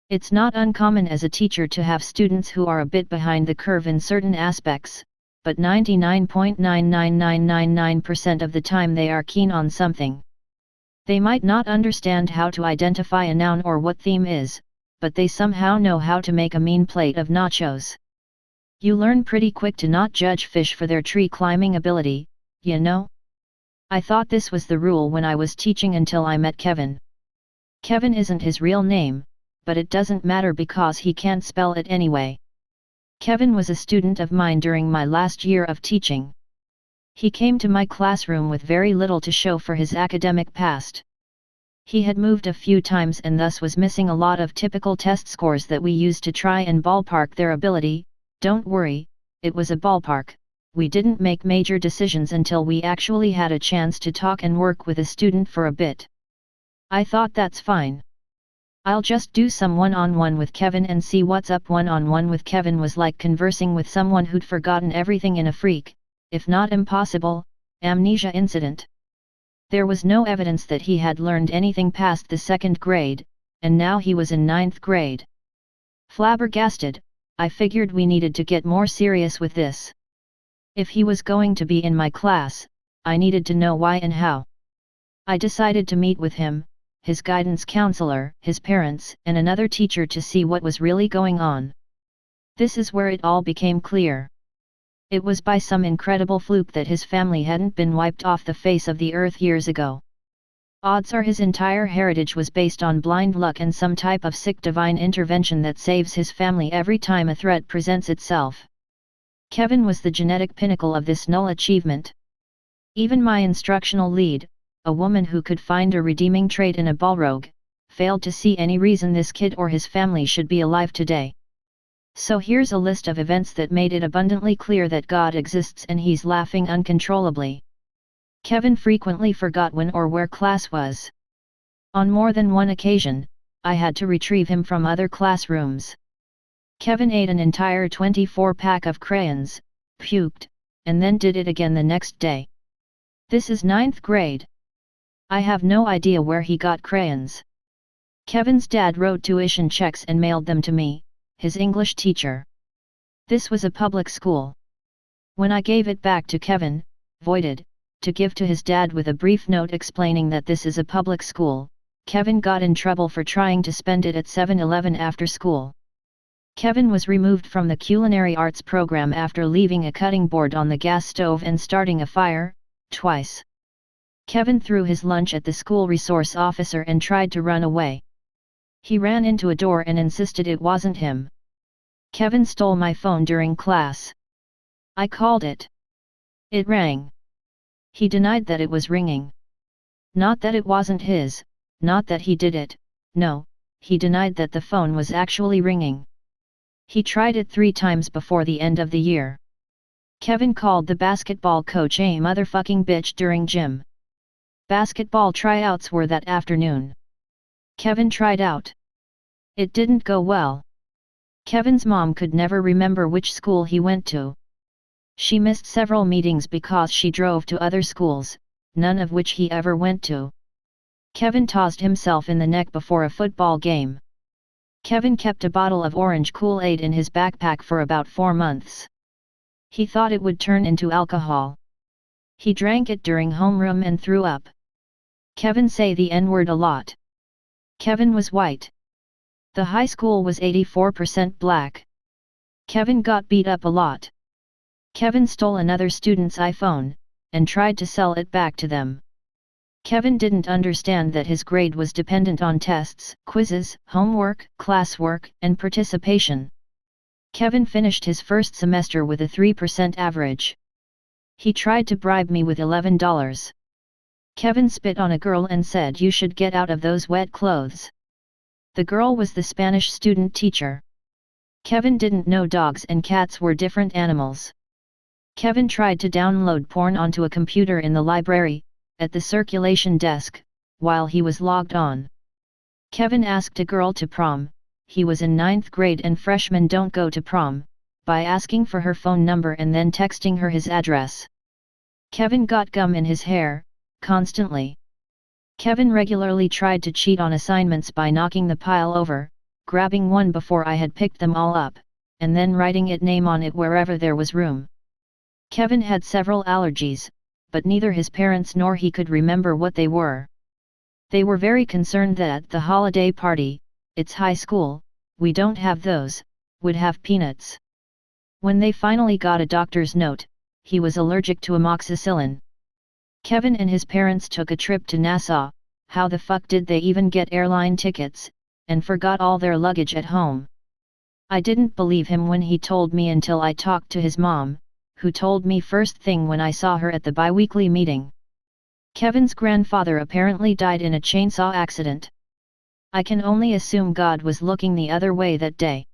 It's not uncommon as a teacher to have students who are a bit behind the curve in certain aspects, but 99.99999% of the time they are keen on something. They might not understand how to identify a noun or what theme is, but they somehow know how to make a mean plate of nachos. You learn pretty quick to not judge fish for their tree climbing ability, you know? I thought this was the rule when I was teaching until I met Kevin. Kevin isn't his real name, but it doesn't matter because he can't spell it anyway. Kevin was a student of mine during my last year of teaching. He came to my classroom with very little to show for his academic past. He had moved a few times and thus was missing a lot of typical test scores that we used to try and ballpark their ability. Don't worry, it was a ballpark. We didn't make major decisions until we actually had a chance to talk and work with a student for a bit. I thought that's fine. I'll just do some one-on-one with Kevin and see what's up. One-on-one with Kevin was like conversing with someone who'd forgotten everything in a freak, if not impossible, amnesia incident. There was no evidence that he had learned anything past the 2nd grade, and now he was in 9th grade. Flabbergasted, I figured we needed to get more serious with this. If he was going to be in my class, I needed to know why and how. I decided to meet with him, his guidance counselor, his parents, and another teacher to see what was really going on. This is where it all became clear. It was by some incredible fluke that his family hadn't been wiped off the face of the earth years ago. Odds are his entire heritage was based on blind luck and some type of sick divine intervention that saves his family every time a threat presents itself. Kevin was the genetic pinnacle of this null achievement. Even my instructional lead, a woman who could find a redeeming trait in a Balrog, failed to see any reason this kid or his family should be alive today. So here's a list of events that made it abundantly clear that God exists, and he's laughing uncontrollably. Kevin frequently forgot when or where class was. On more than one occasion, I had to retrieve him from other classrooms. Kevin ate an entire 24-pack of crayons, puked, and then did it again the next day. This is 9th grade. I have no idea where he got crayons. Kevin's dad wrote tuition checks and mailed them to me, his English teacher. This was a public school. When I gave it back to Kevin, voided, to give to his dad with a brief note explaining that this is a public school, Kevin got in trouble for trying to spend it at 7-Eleven after school. Kevin was removed from the culinary arts program after leaving a cutting board on the gas stove and starting a fire, twice. Kevin threw his lunch at the school resource officer and tried to run away. He ran into a door and insisted it wasn't him. Kevin stole my phone during class. I called it. It rang. He denied that it was ringing. Not that it wasn't his, not that he did it, no, he denied that the phone was actually ringing. He tried it 3 times before the end of the year. Kevin called the basketball coach a motherfucking bitch during gym. Basketball tryouts were that afternoon. Kevin tried out. It didn't go well. Kevin's mom could never remember which school he went to. She missed several meetings because she drove to other schools, none of which he ever went to. Kevin tossed himself in the neck before a football game. Kevin kept a bottle of orange Kool-Aid in his backpack for about 4 months. He thought it would turn into alcohol. He drank it during homeroom and threw up. Kevin say the N-word a lot. Kevin was white. The high school was 84% black. Kevin got beat up a lot. Kevin stole another student's iPhone, and tried to sell it back to them. Kevin didn't understand that his grade was dependent on tests, quizzes, homework, classwork, and participation. Kevin finished his first semester with a 3% average. He tried to bribe me with $11. Kevin spit on a girl and said, "You should get out of those wet clothes." The girl was the Spanish student teacher. Kevin didn't know dogs and cats were different animals. Kevin tried to download porn onto a computer in the library, at the circulation desk, while he was logged on. Kevin asked a girl to prom, he was in 9th grade and freshmen don't go to prom, by asking for her phone number and then texting her his address. Kevin got gum in his hair, constantly. Kevin regularly tried to cheat on assignments by knocking the pile over, grabbing one before I had picked them all up, and then writing its name on it wherever there was room. Kevin had several allergies, but neither his parents nor he could remember what they were. They were very concerned that at the holiday party, it's high school, we don't have those, would have peanuts. When they finally got a doctor's note, he was allergic to amoxicillin. Kevin and his parents took a trip to Nassau. How the fuck did they even get airline tickets, and forgot all their luggage at home? I didn't believe him when he told me until I talked to his mom, who told me first thing when I saw her at the bi-weekly meeting. Kevin's grandfather apparently died in a chainsaw accident. I can only assume God was looking the other way that day.